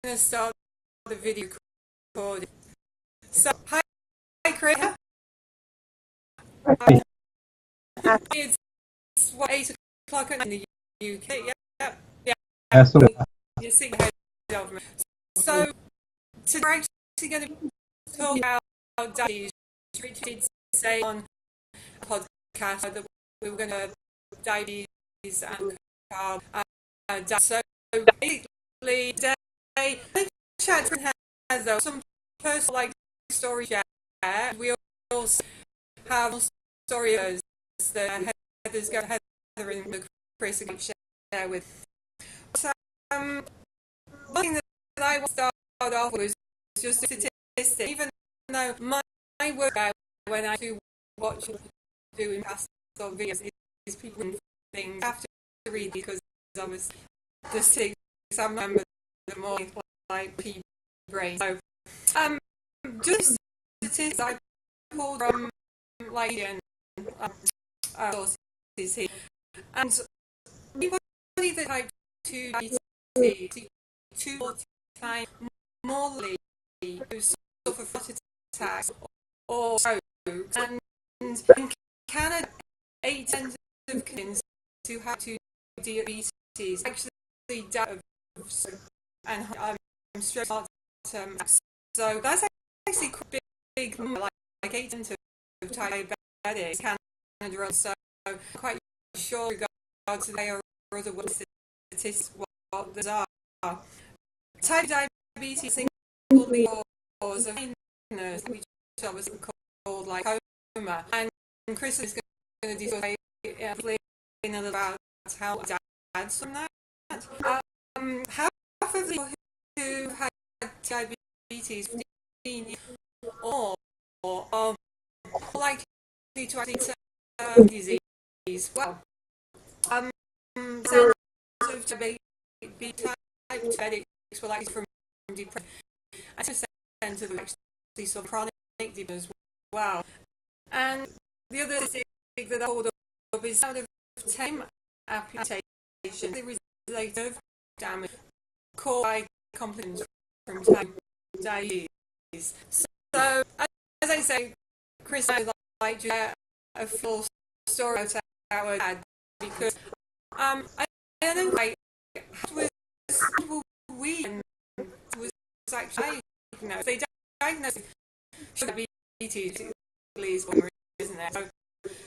to start the video recording. So, hi Chris. It's what, 8 o'clock in the UK. Yeah. You're seeing ahead of me. So, today we're actually going to talk about diabetes. Richard did say on a podcast that we were going to diabetes and carb. So, basically, today, chat has though some personal like story share. We also have stories that Heather's got Heather and Chris can share with. So one thing that I want to start off with was just a statistic. Even though my work when I do watch doing past videos is people and things I have to read because obviously the six I remember the more like pea brain. So just statistics I pulled from like and sources here, and anybody that type 2 diabetes 2 times more likely to suffer heart attacks or stroke, and in Canada 8% of Canadians who have 2 diabetes actually die of stroke and stroke heart attacks. So that's actually quite big number, like 8% of diabetics Canada. So I'm quite sure regard to they or other statistics what those are. Type diabetes single lead cause of blindness, which obviously called like coma. And Chris is going to discuss in about how dad's from that. Half of the people who had diabetes 15 years or are likely to actually disease. Well, sounds of diabetics were likely from depression. And 2% of them actually saw chronic depression as well. And the other thing that I pulled up is out of 10 amputations, the result of damage caused by complications from type diabetes. So, as I say, Chris and I like to share a full story about our dad because I don't know, like, how was we was actually diagnosed? They diagnosed diabetes, isn't it? So,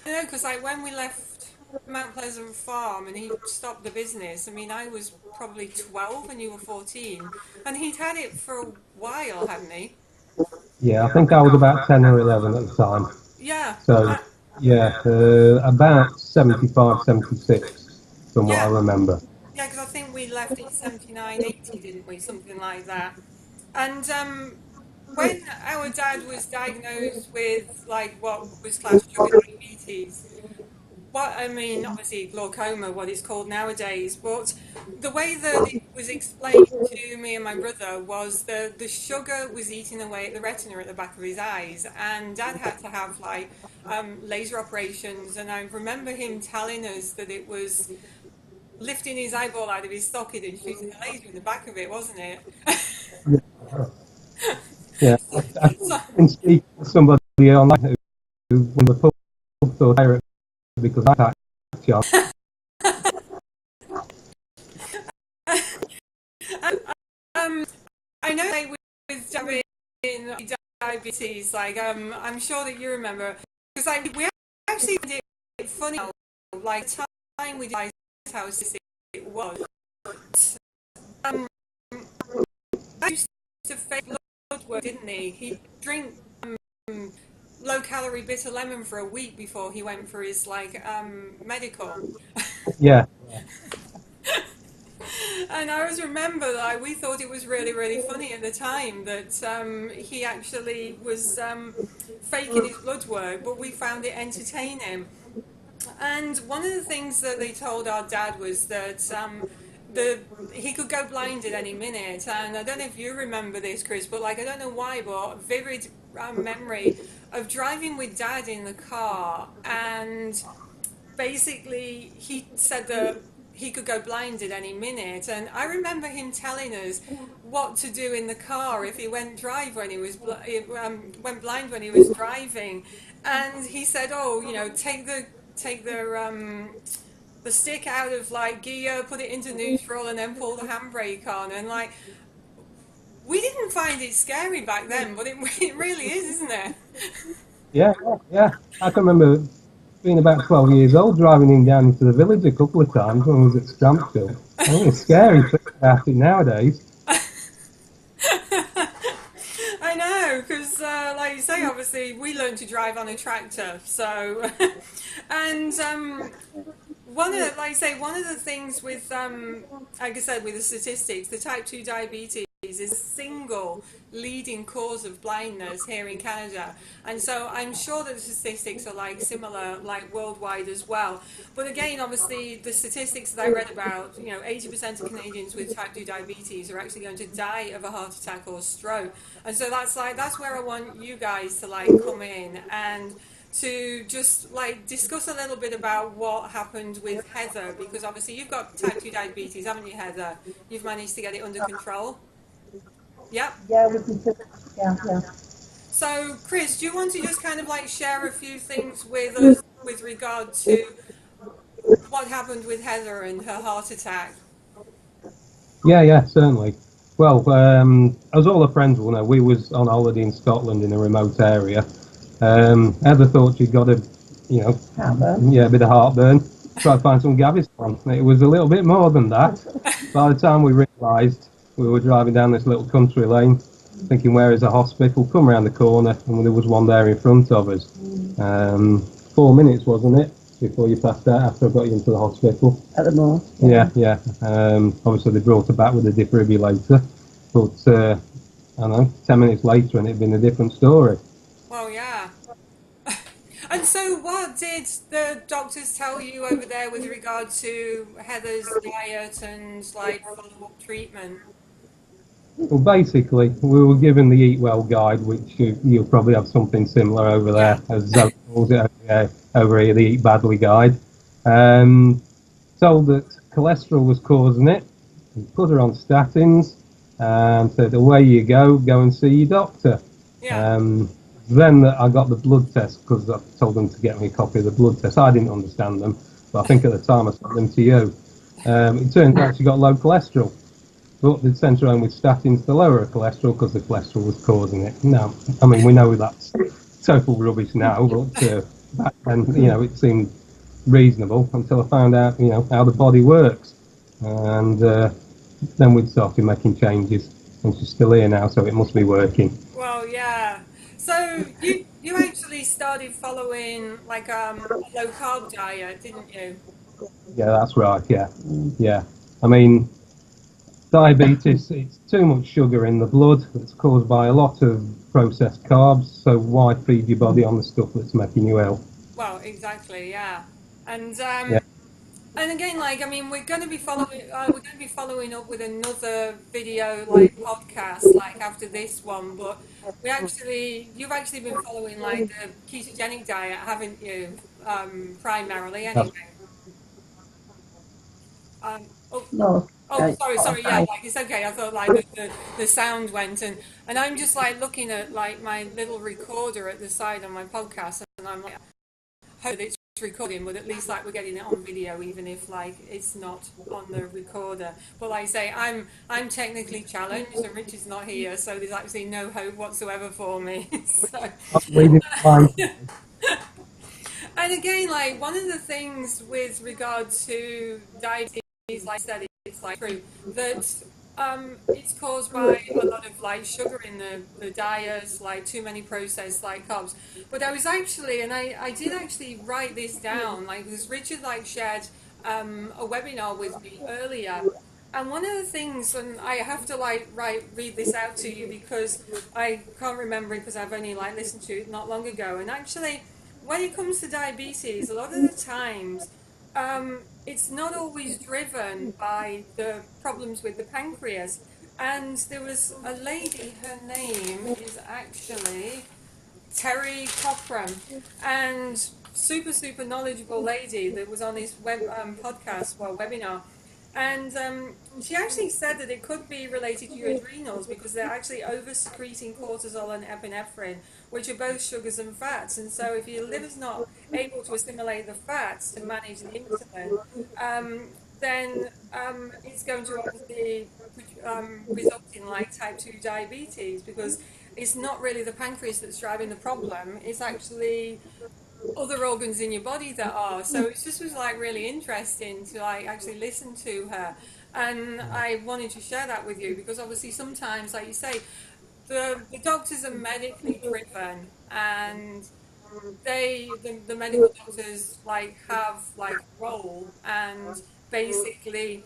I know, because like when we left Mount Pleasant Farm and he stopped the business, I mean, I was probably 12 and you were 14, and he'd had it for a while, hadn't he? Yeah, I think I was about 10 or 11 at the time. Yeah. So, yeah, about 75, 76, from what I remember. Yeah, because I think we left in 79, 80, didn't we? Something like that. And when our dad was diagnosed with like what was classed sugar diabetes, what I mean, obviously glaucoma, what it's called nowadays, but the way that it was explained to me and my brother was the sugar was eating away at the retina at the back of his eyes, and Dad had to have like laser operations, and I remember him telling us that it was lifting his eyeball out of his socket and shooting a laser in the back of it, wasn't it? Yeah, I can speak to somebody online who won the pub or direct because I had job. I know like, with diabetes, like I'm sure that you remember, because like we actually did it funny, like time we did how it was. I used to fake blood work, didn't he? He'd drink low-calorie bitter lemon for a week before he went for his like medical. Yeah. And I always remember that we thought it was really, really funny at the time that he actually was faking his blood work, but we found it entertaining. And one of the things that they told our dad was that he could go blind at any minute. And I don't know if you remember this, Chris, but like I don't know why, but vivid memory of driving with Dad in the car, and basically he said that he could go blind at any minute. And I remember him telling us what to do in the car if he went drive when he was went blind when he was driving. And he said, "Oh, you know, the stick out of like gear, put it into neutral, and then pull the handbrake on." And like, we didn't find it scary back then, but it really is, isn't it? Yeah, yeah. I can remember being about 12 years old, driving him down into the village a couple of times when I was at Strampshill. I think it's scary to think about it nowadays. I know, because like you say, obviously we learned to drive on a tractor, so and one of, like I say, one of the things with, like I said, with the statistics, the type 2 diabetes is the single leading cause of blindness here in Canada. And so I'm sure that the statistics are like similar, like worldwide as well. But again, obviously, the statistics that I read about, you know, 80% of Canadians with type 2 diabetes are actually going to die of a heart attack or stroke. And so that's like, that's where I want you guys to like come in and to just like discuss a little bit about what happened with Heather, because obviously you've got type 2 diabetes, haven't you, Heather? You've managed to get it under control. Yep. Yeah, we can sit. Yeah, yeah. So, Chris, do you want to just kind of like share a few things with us with regard to what happened with Heather and her heart attack? Yeah, yeah, certainly. Well, as all her friends will know, we was on holiday in Scotland in a remote area. Heather thought she'd got a, you know, Heartburn. yeah, a bit of heartburn. Tried to find some Gaviscon. It was a little bit more than that. By the time we realised, we were driving down this little country lane, thinking, where is the hospital? Come around the corner, and there was one there in front of us. 4 minutes, wasn't it, before you passed out after I got you into the hospital? At the moment. Yeah, yeah. Obviously, they brought her back with a defibrillator, but I don't know, 10 minutes later, and it'd been a different story. Well, yeah. And so, what did the doctors tell you over there with regard to Heather's diet and like follow-up treatment? Well, basically, we were given the Eat Well guide, which you'll probably have something similar over Yeah. there, as Zoe calls it over here, the Eat Badly guide. Told that cholesterol was causing it, put her on statins, and said, away you go and see your doctor. Yeah. Then I got the blood test, because I told them to get me a copy of the blood test. I didn't understand them, but I think at the time I sent them to you. It turns out she got low cholesterol, but they'd sent her home with statins to lower her cholesterol because the cholesterol was causing it. No, I mean, we know that's total rubbish now, but back then, you know, it seemed reasonable until I found out, you know, how the body works. And then we'd started making changes, and she's still here now, so it must be working. Well, yeah. So you actually started following like a low carb diet, didn't you? Yeah, that's right, yeah. Yeah. I mean, diabetes, it's too much sugar in the blood. It's caused by a lot of processed carbs, so why feed your body on the stuff that's making you ill? Well, exactly, yeah. And Yeah. and again, like I mean, we're going to be following up with another video like podcast like after this one, but you've actually been following like the ketogenic diet, haven't you? Primarily, That's, anyway. Oh, No. sorry, yeah, Hi. like it's okay. I thought like the sound went and I'm just like looking at like my little recorder at the side of my podcast, and I'm like, I hope it's recording, but at least like we're getting it on video, even if like it's not on the recorder. But like I say, I'm technically challenged, and Richard's not here, so there's actually no hope whatsoever for me. So. that's reading fine. And again, like one of the things with regard to diabetes, like I said, it's like true that it's caused by a lot of like sugar in the diets, like too many processed like carbs. But I was actually, and I did actually write this down, like because Richard like shared a webinar with me earlier. And one of the things, and I have to like read this out to you because I can't remember it because I've only like listened to it not long ago. And actually, when it comes to diabetes, a lot of the times it's not always driven by the problems with the pancreas. And there was a lady, her name is actually Terry Cochran, and super knowledgeable lady that was on this podcast, well, webinar, and she actually said that it could be related to your adrenals because they're actually over secreting cortisol and epinephrine, which are both sugars and fats. And so, if your liver's not able to assimilate the fats to manage the insulin, then it's going to obviously result in like type 2 diabetes because it's not really the pancreas that's driving the problem, it's actually other organs in your body that are. So it just was like really interesting to like actually listen to her. And I wanted to share that with you because obviously sometimes, like you say, the doctors are medically driven and the medical doctors like have like a role and basically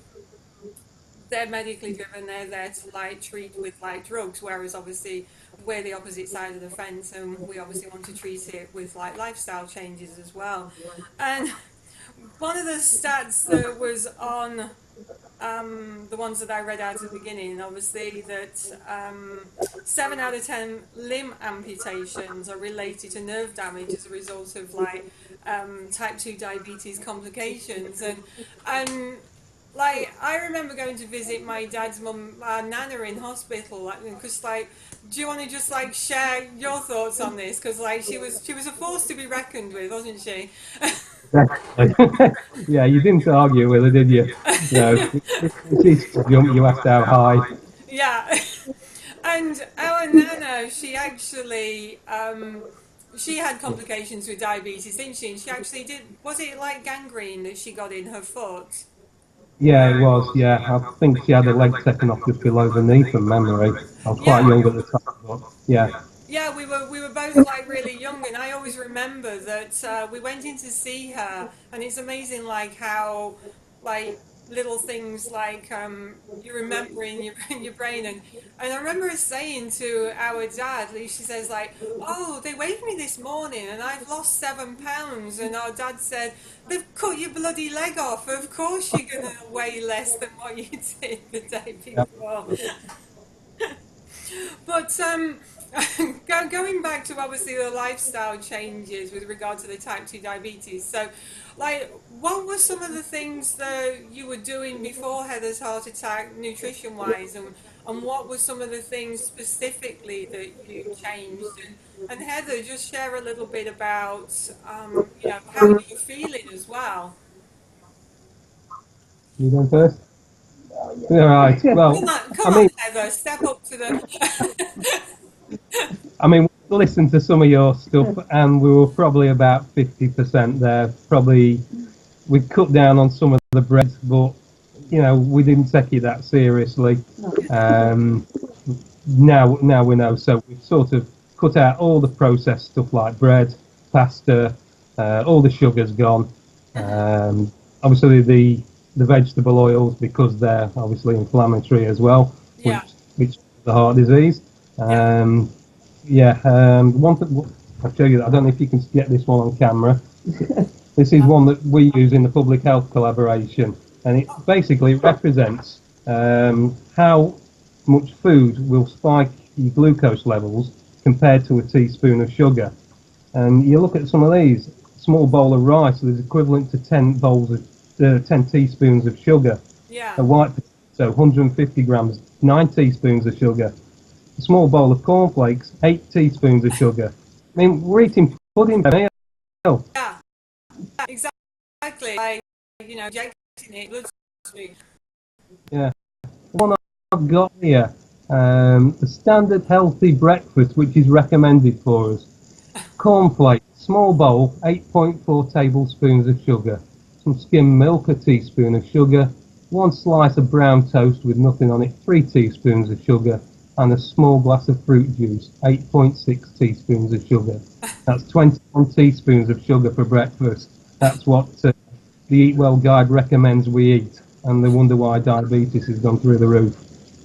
they're medically driven, they're there to like treat with like drugs, whereas obviously we're the opposite side of the fence and we obviously want to treat it with like lifestyle changes as well. And one of the stats that was on the ones that I read out at the beginning, obviously, that 7 out of 10 limb amputations are related to nerve damage as a result of like type 2 diabetes complications. And like, I remember going to visit my dad's mum, Nana, in hospital, like, because like, do you want to just like share your thoughts on this? Because like, she was a force to be reckoned with, wasn't she? Exactly. Yeah, you didn't argue with her, did you? No. It's jump. You asked how high. Yeah. And our Nana, she actually, she had complications with diabetes, didn't she? And she actually did, was it like gangrene that she got in her foot? Yeah, it was. Yeah, I think she had a leg taken off just below the knee from memory. I was quite Yeah. young at the time, but yeah. Yeah, we were both like really young, and I always remember that we went in to see her, and it's amazing like how like little things like you remember in your in your brain, and I remember her saying to our dad, she says like, "Oh, they weighed me this morning, and I've lost 7 pounds," and our dad said, "They've cut your bloody leg off. Of course you're gonna weigh less than what you did the day Yeah. before." But going back to obviously the lifestyle changes with regard to the type 2 diabetes. So, like, what were some of the things that you were doing before Heather's heart attack, nutrition wise, and what were some of the things specifically that you changed? And Heather, just share a little bit about, how you were feeling as well. You going first? All right. Come Well, on, I come on, mean, Heather, step up to the. we listened to some of your stuff, and we were probably about 50% there. Probably we cut down on some of the bread, but we didn't take it that seriously. Um, now we know, so we've sort of cut out all the processed stuff like bread, pasta, all the sugar's gone. Obviously the vegetable oils because they're obviously inflammatory as well, which Yeah, which is the heart disease. yeah, Um, one thing I'll show you. I don't know if you can get this one on camera. This is one that we use in the public health collaboration, and it basically represents how much food will spike your glucose levels compared to a teaspoon of sugar. And you look at some of these, small bowl of rice is equivalent to 10 teaspoons of sugar. yeah. A white potato, 150 grams, 9 teaspoons of sugar. A small bowl of cornflakes, 8 teaspoons of sugar. I mean, we're eating pudding for a meal. Yeah, exactly. Like, injecting it blood stream. Yeah. One I've got here, the standard healthy breakfast, which is recommended for us. Cornflakes, small bowl, 8.4 tablespoons of sugar. Some skimmed milk, a teaspoon of sugar. One slice of brown toast with nothing on it, 3 teaspoons of sugar. And a small glass of fruit juice, 8.6 teaspoons of sugar. That's 21 teaspoons of sugar for breakfast. That's what the Eat Well Guide recommends we eat. And they wonder why diabetes has gone through the roof.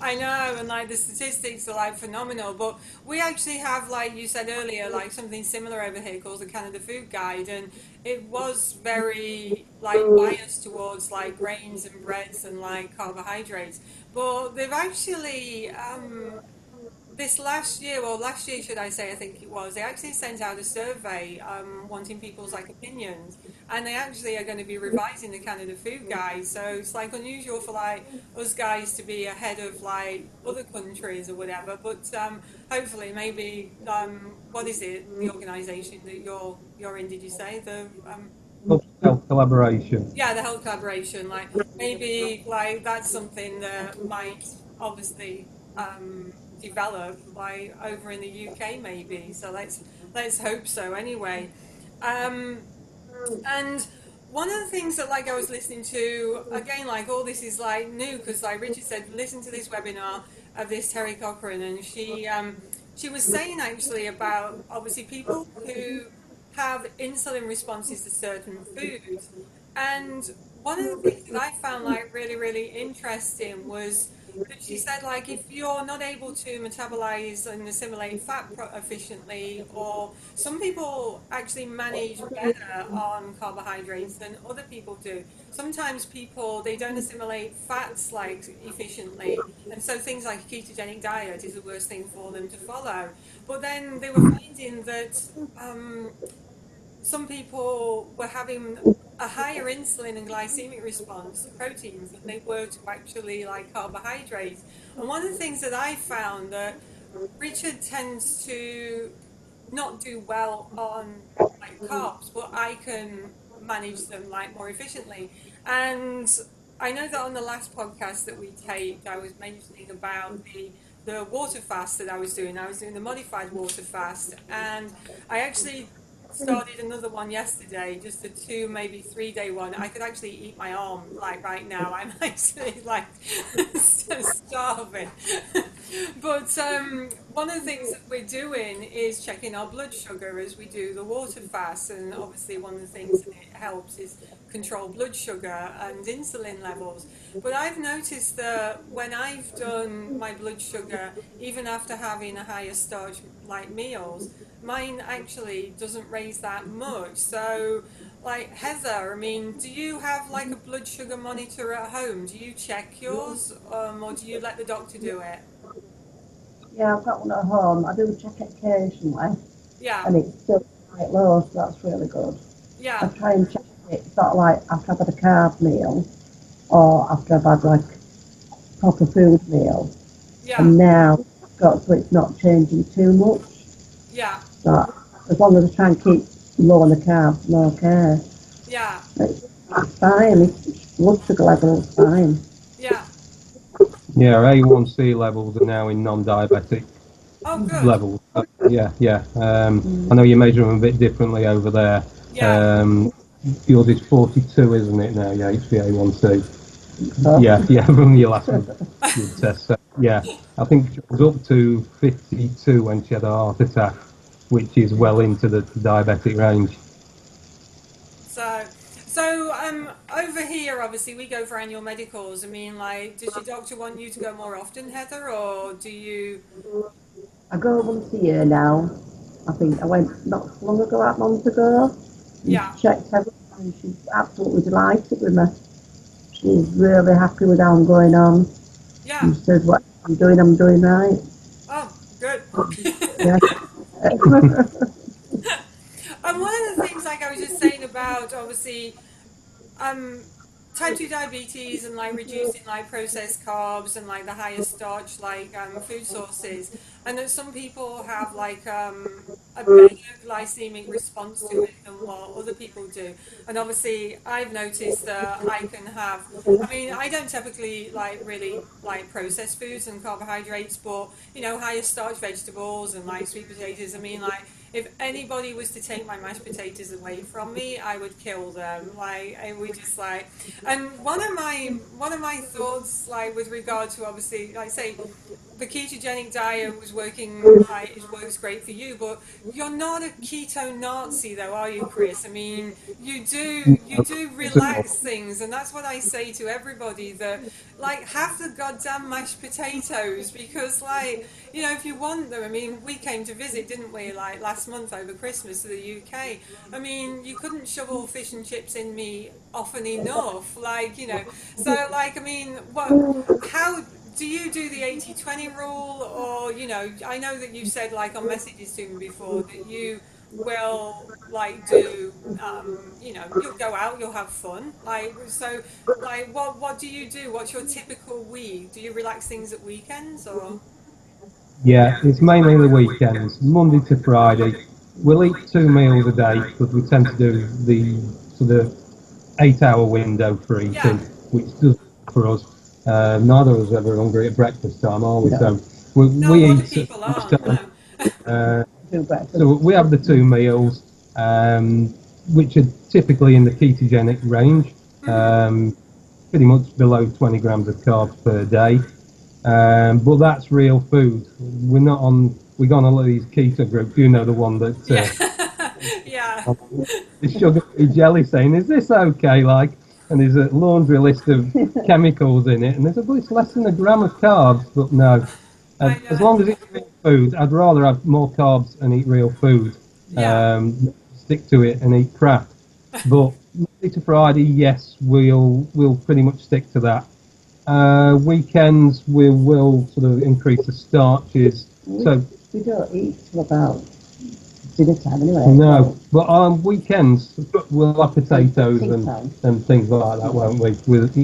I know, and like the statistics are like phenomenal. But we actually have, like you said earlier, like something similar over here called the Canada Food Guide, and it was very like biased towards like grains and breads and like carbohydrates. But they've actually this last year, or last year, should I say, I think it was, they actually sent out a survey wanting people's like opinions, and they actually are going to be revising the Canada Food Guide. So it's like unusual for like us guys to be ahead of like other countries or whatever. But hopefully, maybe what is it? The organisation that you're in? Did you say the Health collaboration. yeah, the health collaboration, like maybe like that's something that might obviously develop like over in the UK maybe. So let's hope so anyway. Um, and one of the things that like I was listening to again, like all this is like new because like Richard said, listen to this webinar of this Terry Cochran, and she was saying actually about obviously people who have insulin responses to certain foods, and one of the things that I found like really interesting was that she said like if you're not able to metabolize and assimilate fat efficiently, or some people actually manage better on carbohydrates than other people do. Sometimes people they don't assimilate fats like efficiently, and so things like a ketogenic diet is the worst thing for them to follow. But then they were finding that some people were having a higher insulin and glycemic response to proteins than they were to actually like carbohydrates. And one of the things that I found that Richard tends to not do well on like carbs, but I can manage them like more efficiently. And I know that on the last podcast that we taped, I was mentioning about the water fast that I was doing. I was doing the modified water fast, and I actually started another one yesterday, just a 2, maybe 3 day one. I could actually eat my arm like right now. I'm actually like starving. But one of the things that we're doing is checking our blood sugar as we do the water fast, and obviously one of the things that it helps is control blood sugar and insulin levels. But I've noticed that when I've done my blood sugar, even after having a higher starch like meals, mine actually doesn't raise that much. So like Heather, I mean, do you have like a blood sugar monitor at home? Do you check yours, or do you let the doctor do it? Yeah, I've got one at home. I do check it occasionally, Yeah, and it's still quite low, so that's really good. I yeah, try and check it sort of like after I've had a carb meal, or after I've had like proper food meal, yeah, and now I've got so it's not changing too much. yeah, So as long as I try and keep low on the carbs, no care. yeah, It's fine. It's blood sugar level's fine. yeah. Yeah, A1C levels are now in non-diabetic Oh, good. levels. Yeah. I know you measure them a bit differently over there. Yeah, Yours is 42, isn't it now? Yeah, HbA1c. Yeah, from your last blood test. So, yeah, I think she was up to 52 when she had a heart attack, which is well into the diabetic range. so over here, obviously, we go for annual medicals. I mean, like, does your doctor want you to go more often, Heather, or do you? I go once a year now. I think I went not so long ago, 8 months ago. And Yeah, she checked everything, and she's absolutely delighted with me. She's really happy with how I'm going on. yeah. And she says, what I'm doing right. Oh, good. Yeah. And one of the things, like I was just saying about, obviously, um, type 2 diabetes and like reducing like processed carbs and like the higher starch like food sources, and that some people have like a better glycemic response to it than what other people do. And obviously I've noticed that I can have, I mean, I don't typically like really like processed foods and carbohydrates, but you know, higher starch vegetables and like sweet potatoes, I mean, like if anybody was to take my mashed potatoes away from me, I would kill them. Like I would just like, and one of my thoughts, like with regard to obviously, like say, the ketogenic diet was working, like it works great for you, but you're not a keto Nazi, though, are you, Chris? I mean, you do relax things, and that's what I say to everybody. That like have the goddamn mashed potatoes, because like you know if you want them. I mean, we came to visit, didn't we? Like last month over Christmas to the UK. I mean, you couldn't shovel fish and chips in me often enough. Like you know, so like I mean, what? How do you do the 80-20 rule, or I know that you said like on messages to me before that you will like do you'll go out, you'll have fun, like, so like what do you do? What's your typical week? Do you relax things at weekends, or? Yeah, it's mainly the weekends, Monday to Friday. We'll eat 2 meals a day because we tend to do the sort of 8-hour window for Yeah. eating, which does work for us. Neither of us are ever hungry at breakfast time, are we? No. So we, No, a we lot of eat at people aren't. lunchtime. No. Uh, Do breakfast. so we have the 2 meals, which are typically in the ketogenic range, pretty much below 20 grams of carbs per day. But that's real food. We're not on. We go on a lot of these keto groups. You know the one that Yeah. Yeah. the sugar-free jelly saying, "Is this okay?" Like, and there's a laundry list of chemicals in it, and there's a it's less than a gram of carbs. But no, I as know. long as it's real food, I'd rather have more carbs and eat real food. Yeah. Stick to it and eat crap. But Monday to Friday, yes, we'll pretty much stick to that. Weekends we will sort of increase the starches. So We don't eat till about dinner time anyway. no, but on weekends we'll have potatoes Tea and, time. and things like that, won't we? With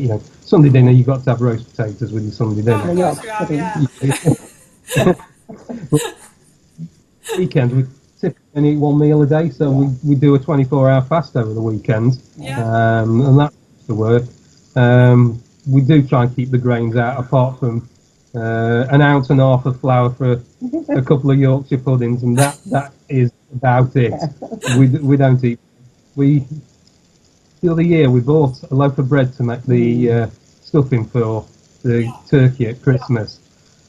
Sunday dinner, you've got to have roast potatoes with your Sunday Oh, of dinner. Yeah. course you have. Yeah. But weekends we typically only eat 1 meal a day, so we do a 24-hour fast over the weekends, Yeah. and that's the work. We do try and keep the grains out, apart from an ounce and a half of flour for a couple of Yorkshire puddings, and that is about it. We don't eat. The other year we bought a loaf of bread to make the stuffing for the turkey at Christmas.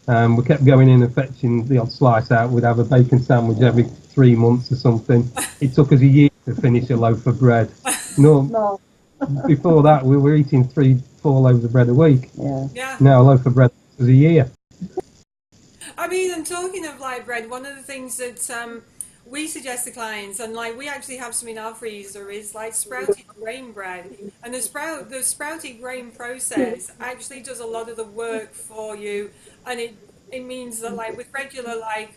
We kept going in and fetching the odd slice out. We'd have a bacon sandwich every 3 months or something. It took us a year to finish a loaf of bread. No. Before that we were eating 3-4 loaves of bread a week. Yeah. Yeah. Now a loaf of bread was a year. I mean, and talking of like bread, one of the things that we suggest to clients, and like we actually have some in our freezer, is like sprouted grain bread. And the sprouted grain process actually does a lot of the work for you, and it means that like with regular like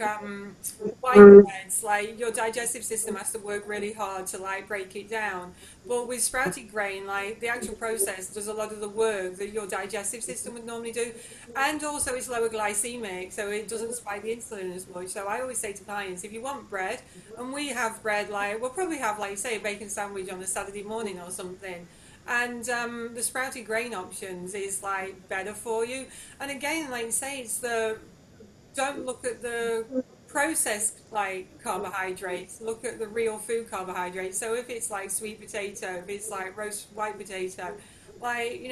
white breads, like your digestive system has to work really hard to like break it down. But with sprouted grain, like the actual process does a lot of the work that your digestive system would normally do, and also it's lower glycemic, so it doesn't spike the insulin as much. So I always say to clients, if you want bread, and we have bread, like we'll probably have like say a bacon sandwich on a Saturday morning or something. And the sprouted grain options is like better for you. And again, like you say, it's the don't look at the processed like carbohydrates, look at the real food carbohydrates. So if it's like sweet potato, if it's like roast white potato, like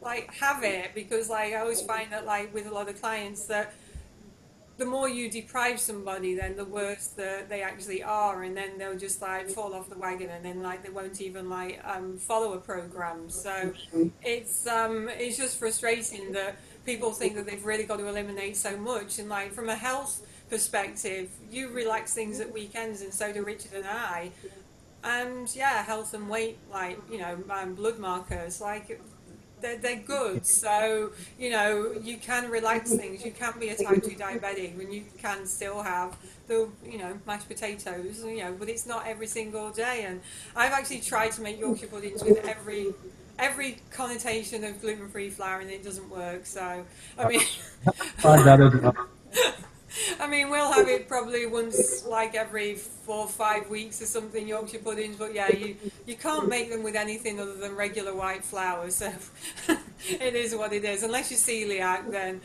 like have it, because like I always find that like with a lot of clients that the more you deprive somebody, then the worse they actually are, and then they'll just like fall off the wagon, and then like they won't even like follow a program. So it's just frustrating that people think that they've really got to eliminate so much, and like from a health perspective, you relax things at weekends, and so do Richard and I. And yeah, health and weight, like blood markers, like they're good. So you can relax things. You can be a type 2 diabetic when you can still have the mashed potatoes. But it's not every single day. And I've actually tried to make Yorkshire puddings with every connotation of gluten-free flour, and it doesn't work. So I mean. Tried that as well. I mean, we'll have it probably once, like every 4 or 5 weeks or something, Yorkshire puddings. But yeah, you can't make them with anything other than regular white flour. So it is what it is. Unless you're celiac, then.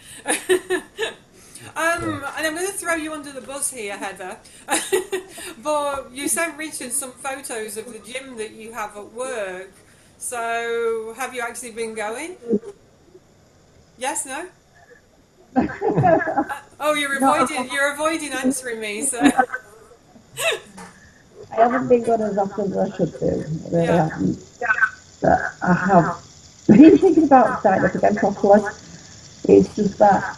And I'm going to throw you under the bus here, Heather. But you sent Richard some photos of the gym that you have at work. So have you actually been going? Yes, no? Oh, you're avoiding answering me, so. I haven't been good as often as I should do. I really Yeah. haven't. But I have been thinking about starting up again properly. It's just that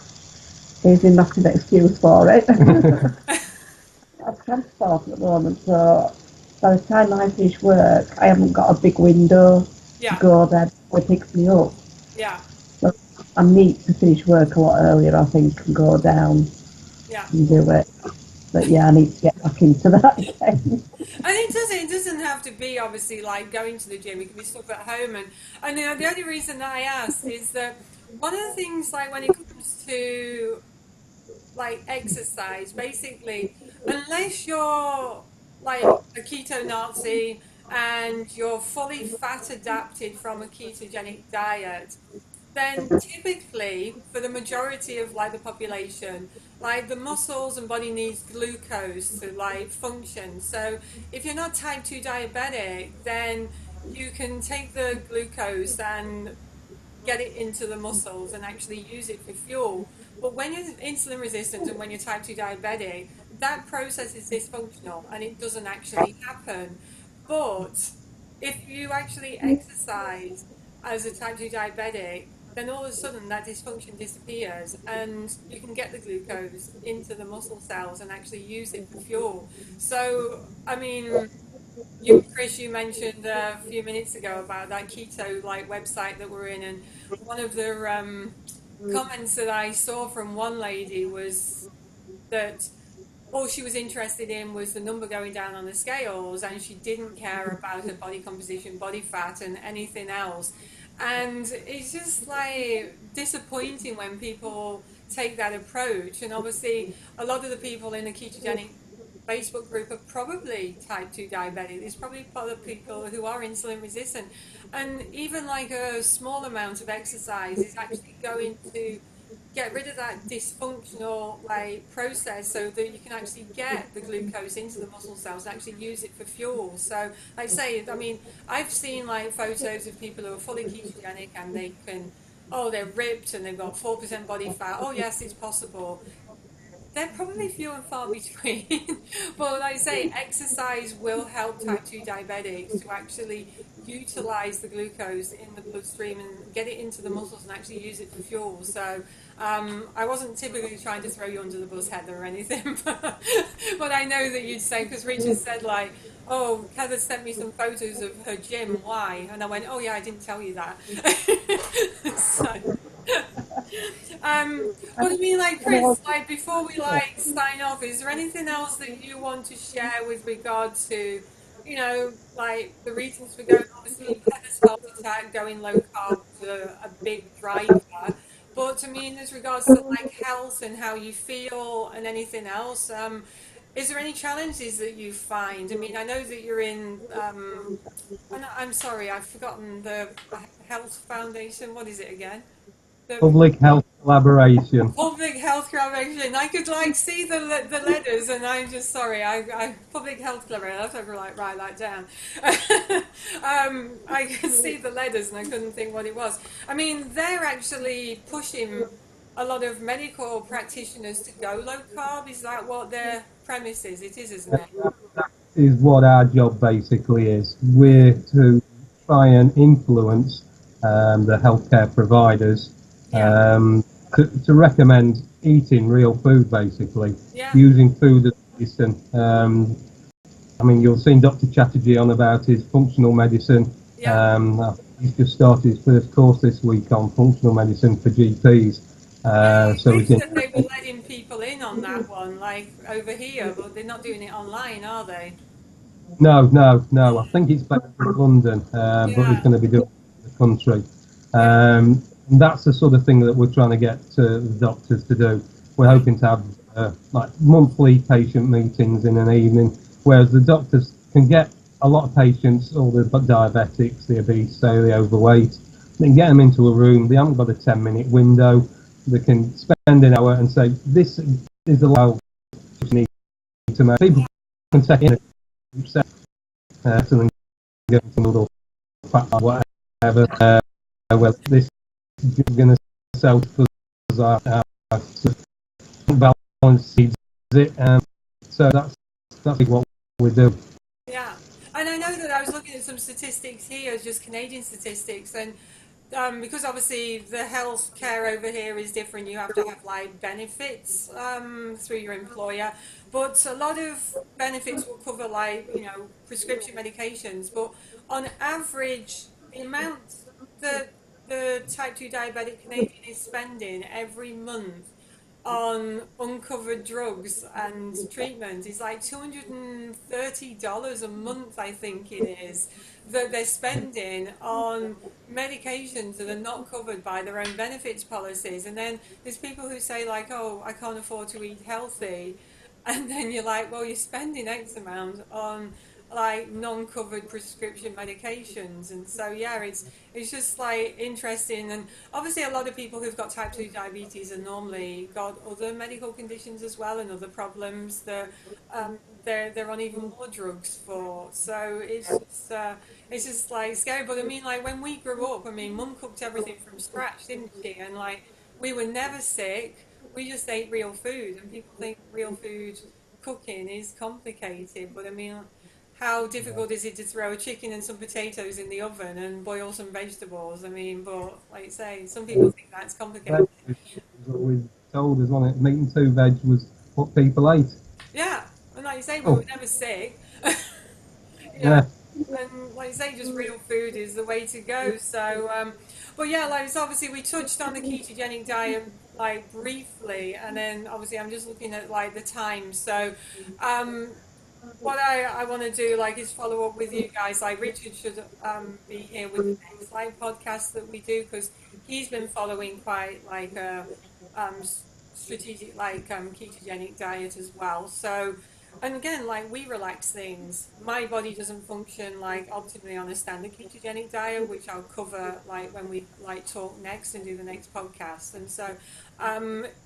there's a massive excuse for it. I've transport at the moment, so by the time I finish work, I haven't got a big window to Yeah. go there before it picks me up. Yeah. So I need to finish work a lot earlier, I think, and go down Yeah. and do it. But yeah, I need to get back into that again. And it doesn't have to be obviously like going to the gym. It can be stuff at home. And the only reason that I asked is that one of the things like when it comes to like exercise, basically, unless you're like a keto Nazi and you're fully fat adapted from a ketogenic diet, then typically for the majority of like the population, like the muscles and body needs glucose to like function. So if you're not type 2 diabetic, then you can take the glucose and get it into the muscles and actually use it for fuel. But when you're insulin resistant and when you're type 2 diabetic, that process is dysfunctional and it doesn't actually happen. But if you actually exercise as a type 2 diabetic, then all of a sudden that dysfunction disappears and you can get the glucose into the muscle cells and actually use it for fuel. So, I mean, Chris, you mentioned a few minutes ago about that keto like website that we're in, and one of the comments that I saw from one lady was that all she was interested in was the number going down on the scales, and she didn't care about her body composition, body fat, and anything else. And it's just like disappointing when people take that approach. And obviously, a lot of the people in the ketogenic Facebook group are probably type 2 diabetic. There's probably other people who are insulin resistant. And even like a small amount of exercise is actually going to get rid of that dysfunctional like process so that you can actually get the glucose into the muscle cells and actually use it for fuel. So like I say, I mean, I've seen like photos of people who are fully ketogenic and they can, oh, they're ripped and they've got 4% body fat. Oh yes, it's possible. They're probably few and far between. But like I say, exercise will help type 2 diabetics to actually utilize the glucose in the bloodstream and get it into the muscles and actually use it for fuel. So I wasn't typically trying to throw you under the bus, Heather, or anything, but I know that you'd say, because Richard said like, oh, Heather sent me some photos of her gym, why? And I went, oh yeah, I didn't tell you that. So, what I mean, like Chris, like before we like sign off, is there anything else that you want to share with regard to, like the reasons for going? Obviously, Heather's health attack, going low carb was a big driver. But I mean, as regards to like health and how you feel and anything else, is there any challenges that you find? I mean, I know that you're in. I'm sorry, I've forgotten the health foundation. What is it again? The Public health collaboration. Public health collaboration. I could like see the letters, and I'm just sorry. I public health collaboration. I have to like write that down. I could see the letters, and I couldn't think what it was. I mean, they're actually pushing a lot of medical practitioners to go low carb. Is that what their premise is? It is, isn't it? Is what our job basically is. We're to try and influence the healthcare providers Yeah, to recommend eating real food, basically, yeah, using food as medicine. I mean, you've seen Dr. Chatterjee on about his functional medicine. yeah. He's just started his first course this week on functional medicine for GPs. I So we wish can. that they were letting people in on that one, like over here, but they're not doing it online, are they? No, no, no. I think it's better in London, but he's Yeah, going to be doing it in the country. yeah, And that's the sort of thing that we're trying to get the doctors to do. We're yeah. hoping to have like monthly patient meetings in an evening, whereas the doctors can get a lot of patients, all the diabetics, the obese, say the overweight, then get them into a room. They haven't got a 10-minute window. They can spend an hour and say, this is allowed you need to make. People can take in to then get some little fat or whatever. Well, this is going to sell because our balance seeds it. So that's what we do. Yeah, and I know that I was looking at some statistics here, just Canadian statistics, and because obviously the health care over here is different, you have to have like benefits through your employer, but a lot of benefits will cover like prescription medications, but on average, the amount that the type 2 diabetic Canadian is spending every month on uncovered drugs and treatment is like $230 a month, I think it is, that they're spending on medications that are not covered by their own benefits policies. And then there's people who say like, oh, I can't afford to eat healthy. And then you're like, well, you're spending X amount on like non-covered prescription medications. And so yeah, it's just like interesting. And obviously a lot of people who've got type 2 diabetes are normally got other medical conditions as well and other problems that they're on even more drugs for. So it's just like scary. But I mean, like when we grew up, I mean, mum cooked everything from scratch, didn't she? And like we were never sick. We just ate real food, and people think real food cooking is complicated. But I mean, how difficult is it to throw a chicken and some potatoes in the oven and boil some vegetables? I mean, but like I say, some people think that's complicated. Veg was always told us, wasn't it? Meat and two veg was what people ate. Yeah, and like you say, we Oh, were never sick. You know, yeah. and like you say, just real food is the way to go. So, but yeah, like so obviously we touched on the ketogenic diet like briefly, and then obviously I'm just looking at like the time. So, um, what I want to do like is follow up with you guys. Like Richard should be here with the next live podcast that we do because he's been following quite like a strategic like ketogenic diet as well. So and again, like we relax things. My body doesn't function like optimally on a standard ketogenic diet, which I'll cover like when we like talk next and do the next podcast. And so,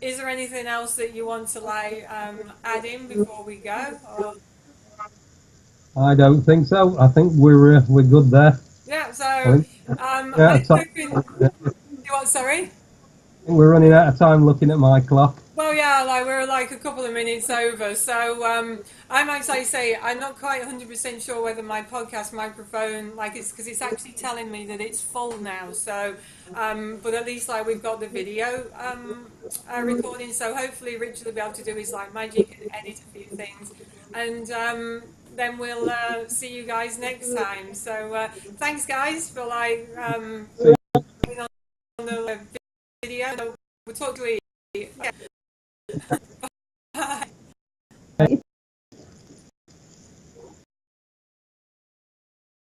is there anything else that you want to like add in before we go? Or I don't think so. I think we're good there. yeah, so I think I'm yeah, hoping. You what? Sorry. we're running out of time looking at my clock. Well, yeah, like we're like a couple of minutes over, so I might say I'm not quite 100% sure whether my podcast microphone like it's because it's actually telling me that it's full now. So, but at least like we've got the video recording, so hopefully Richard will be able to do his like magic and edit a few things, and then we'll see you guys next time. So thanks guys for like being on the video. We'll talk to you. Yeah. Bye.